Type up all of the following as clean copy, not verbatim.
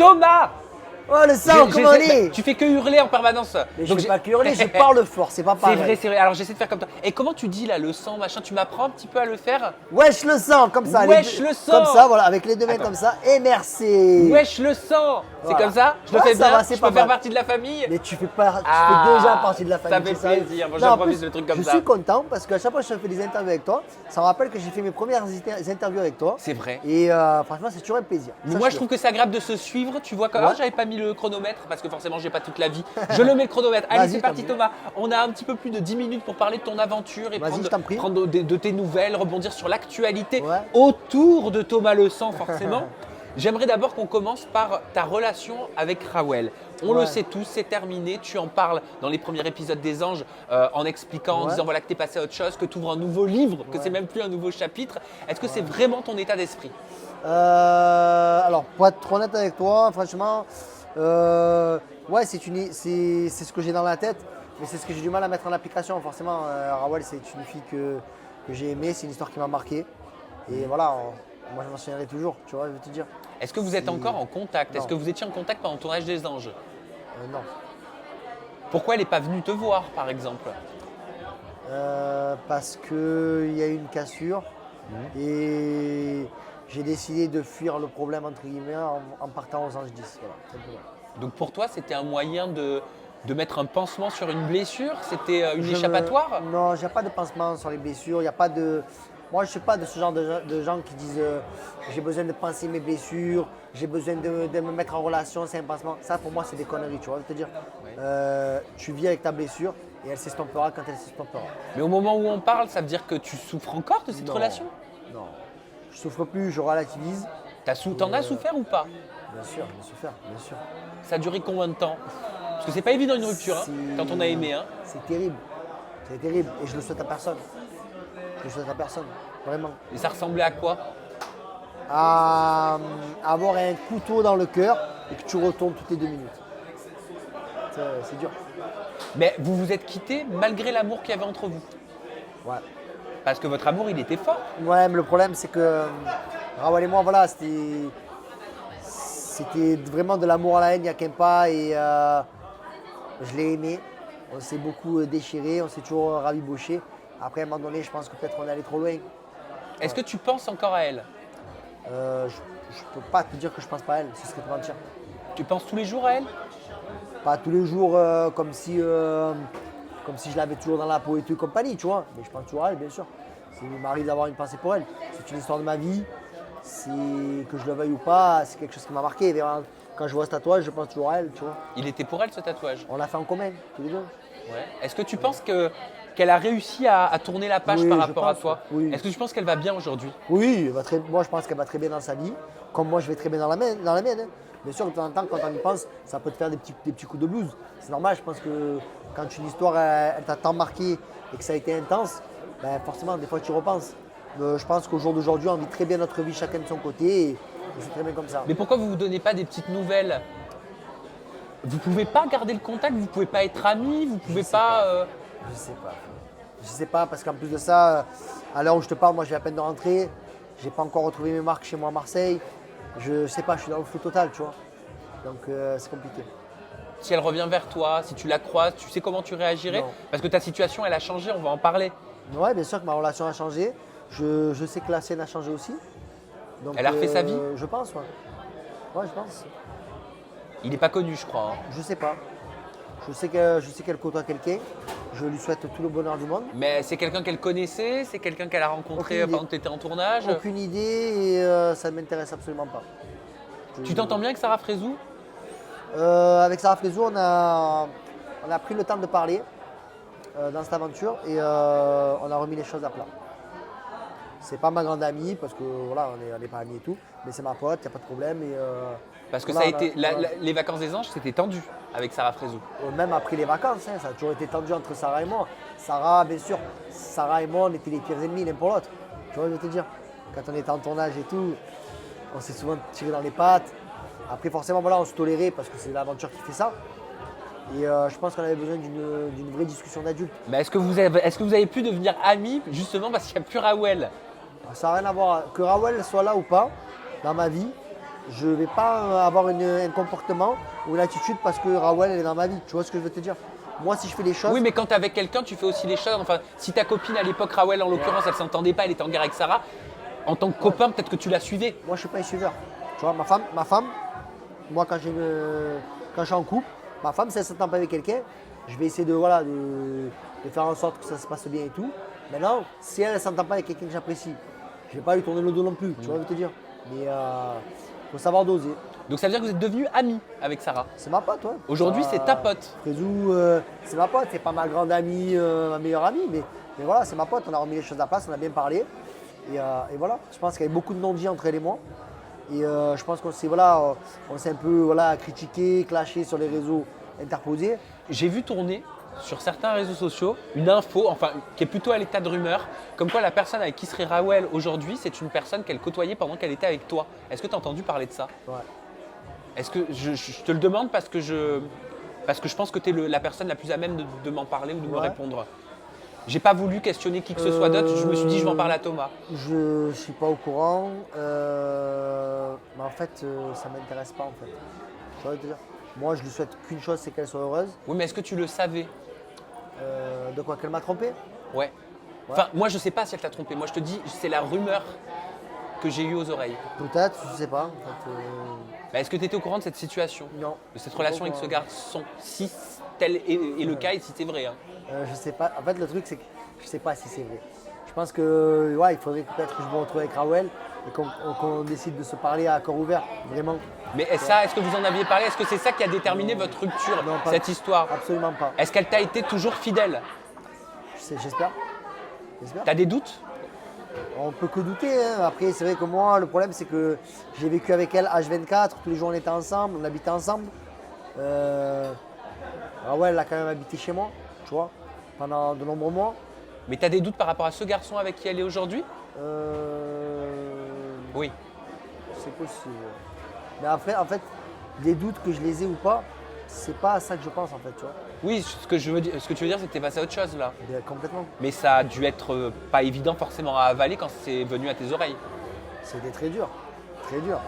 Thomas! Oh le sang, comment on est? Tu fais que hurler en permanence. Mais Donc je fais pas que hurler, je parle fort, c'est pas C'est pareil. vrai, c'est vrai. Alors j'essaie de faire comme toi. Et comment tu dis là le sang, machin? Tu m'apprends un petit peu à le faire? Wesh le sang, comme ça. Wesh le sang. Comme ça, voilà, avec les deux mains Attends. comme ça. Et merci. Wesh le sang! C'est Voilà. comme ça? Je le Ouais, fais ça bien? va, c'est Je pas peux faire mal. partie de la famille? Mais tu fais déjà partie de la Ça famille. fait c'est ça. plaisir. Bon, Non, en j'improvise plus, le truc comme je ça. suis content parce qu'à chaque fois que je fais des interviews avec toi, ça me rappelle que j'ai fait mes premières interviews avec toi. C'est vrai. Et franchement, c'est toujours un plaisir. Mais Ça, moi, je trouve que c'est agréable de se suivre. Tu vois, quand j'avais pas mis le chronomètre parce que forcément, j'ai pas toute la vie. Je le mets le chronomètre. Allez, Vas-y, c'est parti, t'en prie. Thomas. On a un petit peu plus de 10 minutes pour parler de ton aventure et Vas-y, je t'en prie. prendre de tes nouvelles, rebondir sur l'actualité Ouais. autour de Thomas Le Sang, forcément. J'aimerais d'abord qu'on commence par ta relation avec Rawel. On le Ouais. sait tous, c'est terminé. Tu en parles dans les premiers épisodes des Anges en expliquant, en Ouais. disant voilà que tu es passé à autre chose, que tu ouvres un nouveau livre, que Ouais. c'est même plus un nouveau chapitre. Est-ce que c'est vraiment ton état d'esprit? Alors, pour être trop honnête avec toi, franchement, ouais, c'est ce que j'ai dans la tête, mais c'est ce que j'ai du mal à mettre en application. Forcément, Rawel, c'est une fille que j'ai aimée, c'est une histoire qui m'a marqué. Et voilà, moi je m'en souviendrai toujours, tu vois, je veux te dire. Est-ce que vous êtes encore en contact? Est-ce Non. que vous étiez en contact pendant le tournage des Anges? Non. Pourquoi elle n'est pas venue te voir, par exemple? Parce qu'il y a eu une cassure et j'ai décidé de fuir le problème entre guillemets en partant aux Anges 10. Voilà, simplement. Donc pour toi, c'était un moyen de mettre un pansement sur une blessure? C'était une Je échappatoire? Non, il n'y a pas de pansement sur les blessures. Il y a pas de. Moi, je ne suis pas de ce genre de gens qui disent j'ai besoin de panser mes blessures, j'ai besoin de me mettre en relation, c'est un pansement. Ça, pour moi, c'est des conneries, tu vois. Je veux te dire, tu vis avec ta blessure et elle s'estompera quand elle s'estompera. Mais au moment où on parle, ça veut dire que tu souffres encore de cette Non. relation? Non, je souffre plus, je relativise. T'en as souffert ou pas? Bien sûr, je souffre, bien sûr. Ça a duré combien de temps? Parce que c'est pas évident une rupture, hein, C'est- quand on a aimé. Hein. C'est terrible. C'est terrible et je le souhaite à personne. Je le souhaite à personne, vraiment. Et ça ressemblait à quoi? À avoir un couteau dans le cœur et que tu retournes toutes les 2 minutes. C'est dur. Mais vous vous êtes quittés malgré l'amour qu'il y avait entre vous. Ouais. Parce que votre amour, il était fort. Ouais, mais le problème, c'est que Rawal et moi, voilà, c'était vraiment de l'amour à la haine, il n'y a qu'un pas. Et je l'ai aimé. On s'est beaucoup déchiré, on s'est toujours rabiboché. Après, à un moment donné, je pense que peut-être on est allé trop loin. Est-ce que tu penses encore à elle? Je ne peux pas te dire que je pense pas à elle, ce serait te mentir. Tu penses tous les jours à elle? Pas tous les jours comme si je l'avais toujours dans la peau et tout et compagnie, tu vois. Mais je pense toujours à elle, bien sûr. Il m'arrive d'avoir une pensée pour elle. C'est une histoire de ma vie. Que je le veuille ou pas, c'est quelque chose qui m'a marqué. Et quand je vois ce tatouage, je pense toujours à elle, tu vois. Il était pour elle ce tatouage. On l'a fait en commun, tous les deux. Ouais. Est-ce que tu penses qu'elle a réussi à tourner la page Oui, par je rapport à pense, toi? oui. Est-ce que tu penses qu'elle va bien aujourd'hui? Oui, moi je pense qu'elle va très bien dans sa vie, comme moi je vais très bien dans la mienne. Hein. Bien sûr, de temps en temps, quand on y pense, ça peut te faire des petits coups de blues. C'est normal, je pense que quand une histoire elle t'a tant marqué et que ça a été intense, ben forcément, des fois tu y repenses. Je pense qu'au jour d'aujourd'hui, on vit très bien notre vie chacun de son côté et c'est très bien comme ça. Mais pourquoi vous ne vous donnez pas des petites nouvelles? Vous pouvez pas garder le contact, vous pouvez pas être amis, vous pouvez pas. Je sais pas. Je sais pas parce qu'en plus de ça, à l'heure où je te parle, moi j'ai à peine de rentrer. J'ai pas encore retrouvé mes marques chez moi à Marseille. Je sais pas, je suis dans le flou total, tu vois. Donc c'est compliqué. Si elle revient vers toi, si tu la croises, tu sais comment tu réagirais? Non. Parce que ta situation, elle a changé, on va en parler. Ouais, bien sûr que ma relation a changé. Je sais que la sienne a changé aussi. Donc, Elle a refait sa vie? Je pense, ouais. Ouais, je pense. Il n'est pas connu, je crois. Hein. Je sais pas. Je sais qu'elle côtoie quelqu'un. Je lui souhaite tout le bonheur du monde. Mais c'est quelqu'un qu'elle connaissait? C'est quelqu'un qu'elle a rencontré Aucune idée. pendant que tu étais en tournage? Aucune idée et ça ne m'intéresse absolument pas. Tu t'entends bien avec Sarah Frézou? Avec Sarah Frézou, on a pris le temps de parler dans cette aventure et on a remis les choses à plat. C'est pas ma grande amie parce que voilà, on n'est pas amis et tout, mais c'est ma pote, il n'y a pas de problème. Et, Parce que voilà, ça a été. Les vacances des anges, c'était tendu avec Sarah Frézou. même après les vacances, hein, ça a toujours été tendu entre Sarah et moi. Sarah, bien sûr, Sarah et moi, on était les pires ennemis l'un pour l'autre. Tu vois, je veux te dire, quand on était en tournage et tout, on s'est souvent tiré dans les pattes. Après, forcément, voilà, on se tolérait parce que c'est l'aventure qui fait ça. Et je pense qu'on avait besoin d'une vraie discussion d'adulte. Mais est-ce que vous avez pu devenir amis justement parce qu'il n'y a plus Rawel? Ça n'a rien à voir. Que Rawel soit là ou pas, dans ma vie, je vais pas avoir un comportement ou une attitude parce que Raoul elle est dans ma vie. Tu vois ce que je veux te dire? Moi, si je fais les choses, Oui, mais quand t'es avec quelqu'un, tu fais aussi les choses. Enfin, si ta copine à l'époque, Rawel en l'occurrence, elle s'entendait pas, elle était en guerre avec Sarah, en tant que copain, peut-être que tu la suivais. moi, je suis pas un suiveur. Tu vois, ma femme, moi, quand je suis en couple, ma femme, si elle s'entend pas avec quelqu'un, je vais essayer de faire en sorte que ça se passe bien et tout. Maintenant, si elle ne s'entend pas avec quelqu'un que j'apprécie, je vais pas lui tourner le dos non plus. Tu vois, je veux te dire. Mais faut savoir doser. Donc ça veut dire que vous êtes devenus amis avec Sarah. C'est ma pote, ouais. Aujourd'hui, c'est ta pote. Frézou, c'est ma pote, c'est pas ma grande amie, ma meilleure amie, mais voilà, c'est ma pote, on a remis les choses à place, on a bien parlé. Et voilà, je pense qu'il y avait beaucoup de non-dits entre elle et moi. Et je pense qu'on s'est un peu critiqué, clashé sur les réseaux interposés. J'ai vu tourner sur certains réseaux sociaux une info, enfin qui est plutôt à l'état de rumeur, comme quoi la personne avec qui serait Rawel aujourd'hui, c'est une personne qu'elle côtoyait pendant qu'elle était avec toi. Est-ce que tu as entendu parler de ça? Ouais. Est-ce que je te le demande parce que je pense que tu es la personne la plus à même de m'en parler ou de me répondre. J'ai pas voulu questionner qui que ce soit d'autre, je me suis dit je vais en parler à Thomas. Je suis pas au courant, mais en fait ça m'intéresse pas en fait. Tu vois, dire. Moi je lui souhaite qu'une chose, c'est qu'elle soit heureuse. Oui, mais est-ce que tu le savais? De quoi, qu'elle m'a trompé? Ouais. Enfin, moi je sais pas si elle t'a trompé, moi je te dis c'est la rumeur que j'ai eue aux oreilles. Peut-être, je sais pas. En fait, Bah, est-ce que tu étais au courant de cette situation? non. De cette relation avec ce garçon, si tel est le cas et si c'est vrai hein. Je sais pas. En fait, le truc, c'est que je sais pas si c'est vrai. Je pense que il faudrait peut-être que je me retrouve avec Rawel et qu'on décide de se parler à corps ouvert, vraiment. Mais est-ce que vous en aviez parlé? Est-ce que c'est ça qui a déterminé votre rupture, Non, pas- cette histoire? Absolument pas. Est-ce qu'elle t'a été toujours fidèle? J'espère. T'as des doutes? On peut que douter. Hein. Après, c'est vrai que moi, le problème, c'est que j'ai vécu avec elle H24. Tous les jours, on était ensemble, on habitait ensemble. Rawel, elle a quand même habité chez moi, tu vois, pendant de nombreux mois. Mais t'as des doutes par rapport à ce garçon avec qui elle est aujourd'hui? Oui. C'est possible. Mais après, en fait, des doutes que je les ai ou pas, c'est pas à ça que je pense en fait, tu vois. Oui, ce que tu veux dire, c'est que t'es passé à autre chose là. Complètement. Mais ça a dû être pas évident forcément à avaler quand c'est venu à tes oreilles. C'était très dur. Très dur.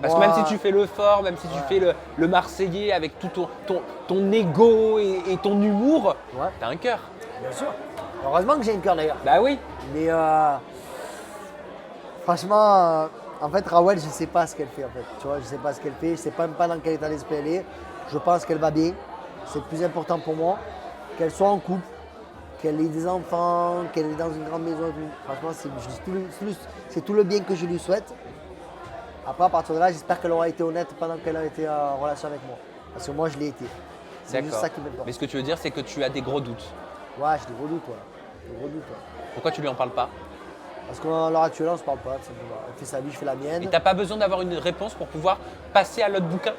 Parce Moi, que même si tu fais le fort, même si tu fais le Marseillais avec tout ton ego et ton humour, Ouais. t'as un cœur. Bien sûr. Heureusement que j'ai un cœur d'ailleurs. Bah oui. Mais franchement, en fait, Rawel, je sais pas ce qu'elle fait en fait. Tu vois, je sais pas ce qu'elle fait. Je sais même pas dans quel état d'esprit elle est. Je pense qu'elle va bien. C'est le plus important pour moi. Qu'elle soit en couple, qu'elle ait des enfants, qu'elle est dans une grande maison. Franchement, c'est tout le bien que je lui souhaite. Après, à partir de là, j'espère qu'elle aura été honnête pendant qu'elle a été en relation avec moi. Parce que moi, je l'ai été. C'est juste ça qui m'importe. Mais ce que tu veux dire, c'est que tu as des gros doutes. Ouais, j'ai des gros doutes, ouais. Des gros doutes, ouais. Pourquoi tu lui en parles pas? Parce qu'à l'heure actuelle, on ne se parle pas, tout simplement. Elle fait sa vie, je fais la mienne. Et t'as pas besoin d'avoir une réponse pour pouvoir passer à l'autre bouquin?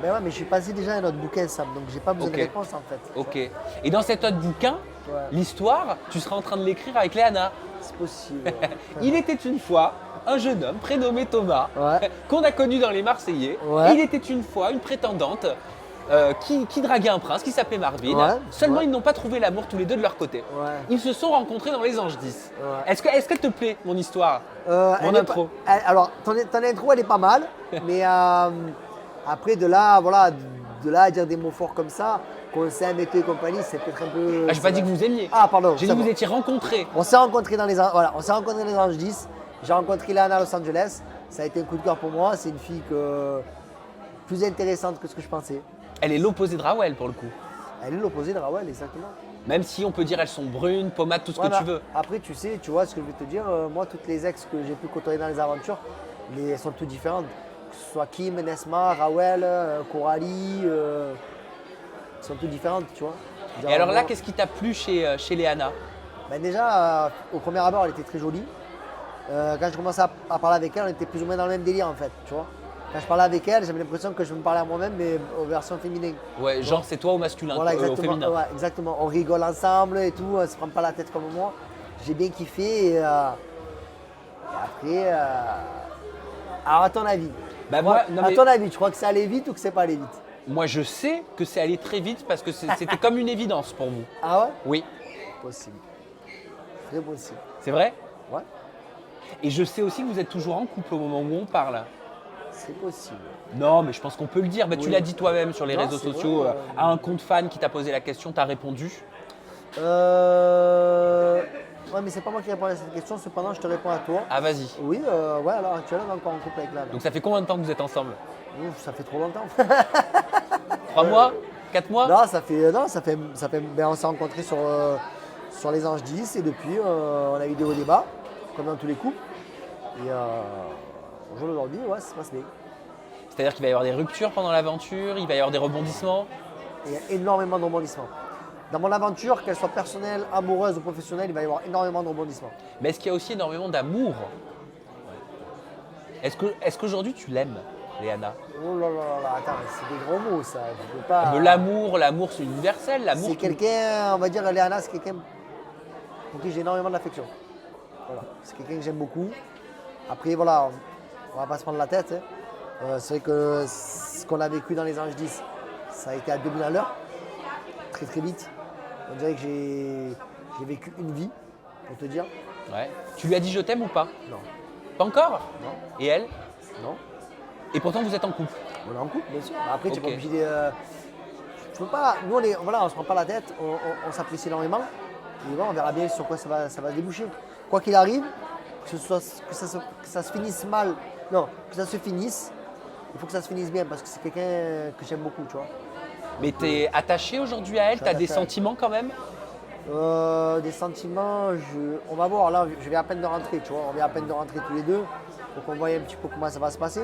Ben ouais, mais je suis passé déjà à notre bouquin, Sam, donc j'ai pas besoin Ok. de réponse en fait. Ok. Et dans cet autre bouquin, Ouais. l'histoire, tu seras en train de l'écrire avec Léana. C'est possible. Ouais. Il était une fois un jeune homme prénommé Thomas, Ouais. qu'on a connu dans les Marseillais. Ouais. Il était une fois une prétendante qui draguait un prince qui s'appelait Marvin. Ouais. Seulement, Ouais. ils n'ont pas trouvé l'amour tous les deux de leur côté. Ouais. Ils se sont rencontrés dans les Anges 10. Ouais. Est-ce qu'elle te plaît, mon histoire? Elle Mon est intro. pas- alors, ton intro, elle est pas mal, mais après, de là, voilà, de là à dire des mots forts comme ça, qu'on s'aime et tout et compagnie, c'est peut-être un peu. Ah, j'ai pas dit que vous aimiez. Ah, pardon. J'ai dit c'est que vous bon. étiez rencontrés. On s'est rencontrés dans les Anges 10. J'ai rencontré Lana à Los Angeles. Ça a été un coup de cœur pour moi. C'est une fille plus intéressante que ce que je pensais. Elle est l'opposé de Rawel pour le coup. Elle est l'opposé de Rawel, exactement. Même si on peut dire elles sont brunes, pommades, tout ce Voilà. que tu veux. Après, tu sais, tu vois ce que je veux te dire. Moi, toutes les ex que j'ai pu côtoyer dans les aventures, mais elles sont toutes différentes. Que ce soit Kim, Nesma, Rawel, Coralie, elles sont toutes différentes, tu vois. Et alors là, moi, qu'est-ce qui t'a plu chez Léana? ben déjà, au premier abord, elle était très jolie. Quand je commençais à parler avec elle, on était plus ou moins dans le même délire en fait, tu vois. Quand je parlais avec elle, j'avais l'impression que je me parlais à moi-même, mais en version féminine. Ouais, genre c'est toi au masculin, Voilà, au exactement. féminin. Ouais, exactement. On rigole ensemble et tout, on se prend pas la tête comme moi. J'ai bien kiffé. Et après, alors à ton avis, Bah moi, non, à mais- ton avis, tu crois que c'est allé vite ou que c'est pas allé vite? Moi je sais que c'est allé très vite parce que c'était comme une évidence pour vous. Ah ouais? Oui, Possible. Très possible. c'est vrai. Ouais. Et je sais aussi que vous êtes toujours en couple au moment où on parle. C'est possible. Non, mais je pense qu'on peut le dire. Bah, tu Oui. l'as dit toi-même sur les Non, réseaux c'est sociaux. vrai, À un compte fan qui t'a posé la question, t'as répondu. Ouais, mais c'est pas moi qui réponds à cette question, cependant, je te réponds à toi. Ah, vas-y. Oui, ouais, alors actuellement, on est encore en couple avec Lana. Donc ça fait combien de temps que vous êtes ensemble? Ouf, ça fait trop longtemps. 3 mois? 4 mois? Non, ben, on s'est rencontrés sur les Anges 10 et depuis, on a eu des hauts débats, comme dans tous les couples. Et au jour d'aujourd'hui, ouais, ça se passe bien. C'est-à-dire qu'il va y avoir des ruptures pendant l'aventure, il va y avoir des rebondissements. Et il y a énormément de rebondissements. Dans mon aventure, qu'elle soit personnelle, amoureuse ou professionnelle, il va y avoir énormément de rebondissements. Mais est-ce qu'il y a aussi énormément d'amour? Est-ce qu'aujourd'hui tu l'aimes, Léana? Oh là là là là, attends, c'est des gros mots ça. Je peux pas. Mais l'amour c'est universel. L'amour, C'est quelqu'un, on va dire, Léana, c'est quelqu'un pour qui j'ai énormément d'affection. Voilà. C'est quelqu'un que j'aime beaucoup. Après, voilà, on va pas se prendre la tête. Hein. C'est vrai que ce qu'on a vécu dans les Anges 10, ça a été à 2000 à l'heure, très très vite. On dirait que j'ai vécu une vie, pour te dire. Ouais. Tu lui as dit je t'aime ou pas? Non, Pas encore? non, Et elle? non. Et pourtant vous êtes en couple. On est en couple, bien sûr. Mais après, tu Ok. n'es pas obligé de. Tu peux pas. Nous, voilà, on se prend pas la tête, on s'apprécie énormément. Et voilà, on verra bien sur quoi ça va déboucher. Quoi qu'il arrive, que ça se finisse mal, non, que ça se finisse, il faut que ça se finisse bien parce que c'est quelqu'un que j'aime beaucoup, tu vois. Mais t'es attaché aujourd'hui à elle? Je suis T'as des attaché à elle. sentiments quand même? Des sentiments, on va voir, là, je viens à peine de rentrer, tu vois. On vient à peine de rentrer tous les deux. Donc on voit un petit peu comment ça va se passer.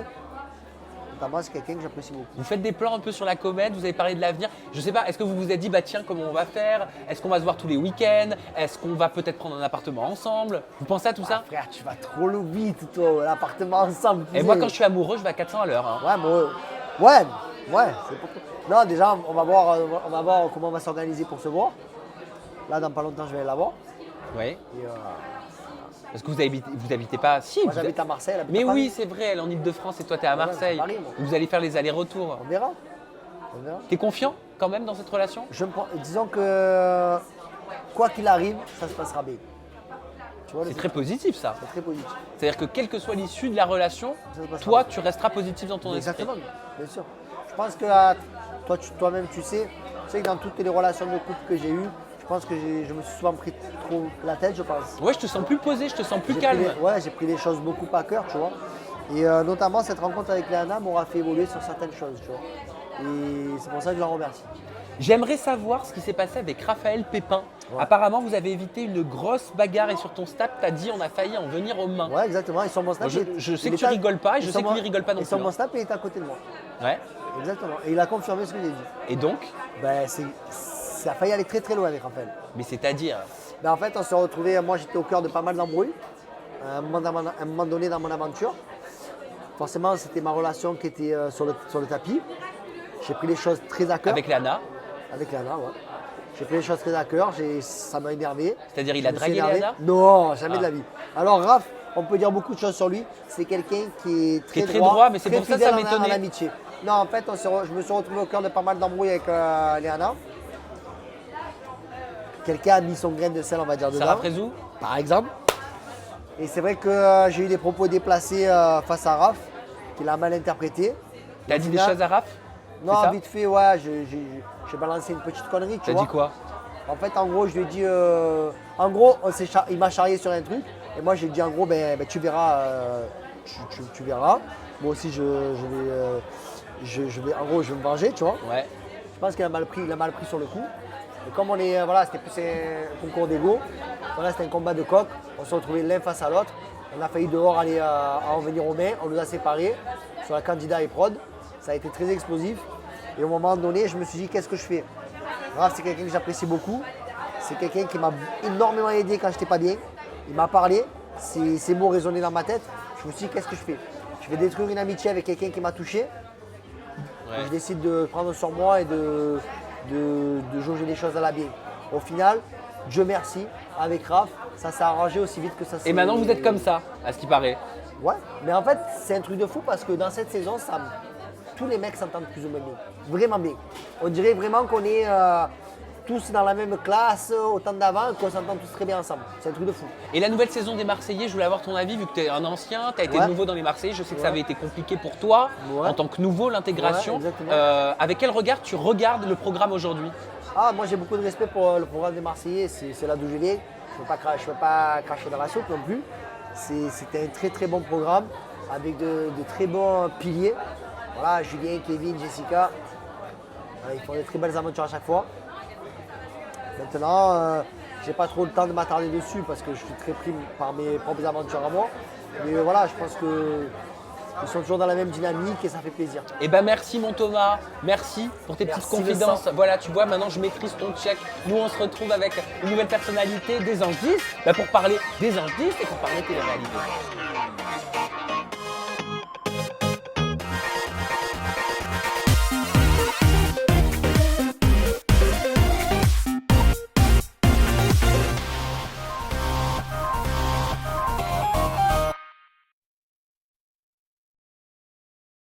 Notamment, c'est quelqu'un que j'apprécie beaucoup. Vous faites des plans un peu sur la comète, vous avez parlé de l'avenir. Je sais pas, est-ce que vous vous êtes dit, bah tiens, comment on va faire? Est-ce qu'on va se voir tous les week-ends? Est-ce qu'on va peut-être prendre un appartement ensemble? Vous pensez à tout ça? Ah, frère, tu vas trop le vite, toi, l'appartement ensemble. Et moi, quand je suis amoureux, je vais à 400 à l'heure. Hein. Ouais, moi, ouais, c'est pour toi. Non, déjà, on va voir comment on va s'organiser pour se voir. Là, dans pas longtemps, je vais aller la voir. Oui. Et, Parce que vous habitez pas. Si, moi, vous j'habite à Marseille. elle habite Mais à Paris. oui, c'est vrai, elle est en Ile-de-France et toi, t'es à Ouais, Marseille. c'est Paris, moi. Vous allez faire les allers-retours. On verra. On verra. T'es confiant quand même dans cette relation? Disons que quoi qu'il arrive, ça se passera bien. Tu vois, C'est très positif ça. c'est très positif. C'est-à-dire que quelle que soit l'issue de la relation, Ça se passera toi, bien. tu resteras positif dans ton esprit. Exactement, bien sûr. Je pense que toi-même, tu sais que dans toutes les relations de couple que j'ai eues, je pense que je me suis souvent pris trop la tête, je pense. Ouais, je te sens plus posé, je te sens plus J'ai calme. j'ai pris les choses beaucoup à cœur, tu vois. Et notamment, cette rencontre avec Léana m'aura fait évoluer sur certaines choses, tu vois. Et c'est pour ça que je la remercie. J'aimerais savoir ce qui s'est passé avec Raphaël Pépin. Ouais. Apparemment, vous avez évité une grosse bagarre et sur ton snap, t'as dit on a failli en venir aux mains. Ouais, exactement. Ils sont mon snap. Je sais que tu rigoles pas et je sais qu'il rigole pas non Ils sont plus, mon hein. snap et il est à côté de moi. Ouais. Exactement. Et il a confirmé ce que j'ai dit. Et donc, Ben, ça a failli aller très très loin avec Raphaël. mais c'est-à-dire, Ben, en fait, on s'est retrouvés, moi j'étais au cœur de pas mal d'embrouilles, à un moment donné dans mon aventure. Forcément, c'était ma relation qui était sur le tapis. J'ai pris les choses très à cœur. avec Lana, Avec Léana, ouais. J'ai pris les choses très à cœur, ça m'a énervé. c'est-à-dire il Je a me suis dragué énervé. Léana? Non, jamais Ah. de la vie. Alors Raph, on peut dire beaucoup de choses sur lui. C'est quelqu'un qui est très, très droit, mais c'est très pour ça, fidèle ça en m'étonnait. amitié. Non, en fait, je me suis retrouvé au cœur de pas mal d'embrouilles avec Léana. Quelqu'un a mis son grain de sel, on va dire, Sarah dedans. Frézou? Par exemple. Et c'est vrai que j'ai eu des propos déplacés face à Raph, qu'il a mal interprété. T'as Au dit des final- choses à Raph? Non, C'est ça? vite fait, ouais, j'ai balancé une petite connerie, tu T'as vois. dit quoi? En fait, en gros, je lui ai dit. En gros, il m'a charrié sur un truc. Et moi, j'ai dit, en gros, ben, tu verras. Tu verras. Moi aussi, je vais. En gros, je vais me venger, tu vois. Ouais. Je pense qu'il a mal pris sur le coup. Et comme on est. Voilà, c'était plus un concours d'ego. Voilà, c'était un combat de coq. On s'est retrouvés l'un face à l'autre. On a failli dehors aller à en venir aux mains. On nous a séparés sur la candidat et prod. Ça a été très explosif. Et au moment donné, je me suis dit, qu'est-ce que je fais? Raph, c'est quelqu'un que j'apprécie beaucoup. C'est quelqu'un qui m'a énormément aidé quand j'étais pas bien. Il m'a parlé. Ces mots résonnaient dans ma tête. Je me suis dit, qu'est-ce que je fais? Je vais détruire une amitié avec quelqu'un qui m'a touché. Ouais. Et je décide de prendre sur moi et de jauger les choses à la bien. Au final, Dieu merci, avec Raph, ça s'est arrangé aussi vite que ça s'est... Et maintenant vous êtes comme ça, à ce qui paraît. Ouais, mais en fait, c'est un truc de fou parce que dans cette saison, tous les mecs s'entendent plus ou moins bien. Vraiment bien. On dirait vraiment qu'on est tous dans la même classe, autant d'avant, qu'on s'entend tous très bien ensemble. C'est un truc de fou. Et la nouvelle saison des Marseillais, je voulais avoir ton avis, vu que tu es un ancien, tu as été Ouais. nouveau dans les Marseillais. Je sais que ça Ouais. avait été compliqué pour toi, Ouais. en tant que nouveau, l'intégration. Ouais, exactement. Avec quel regard tu regardes le programme aujourd'hui? Ah, moi j'ai beaucoup de respect pour le programme des Marseillais, c'est là d'où je viens. Je ne veux pas cracher dans la soupe non plus. C'était un très très bon programme avec de très bons piliers. Voilà, Julien, Kevin, Jessica. Ils font de très belles aventures à chaque fois. Maintenant, j'ai pas trop le temps de m'attarder dessus parce que je suis très pris par mes propres aventures à moi. Mais voilà, je pense qu'ils sont toujours dans la même dynamique et ça fait plaisir. Eh ben merci mon Thomas, merci pour tes Merci, petites confidences. Vincent. Voilà, tu vois, maintenant je maîtrise ton check. Nous on se retrouve avec une nouvelle personnalité des Anges 10 pour parler des Anges 10 et pour parler télé-réalité.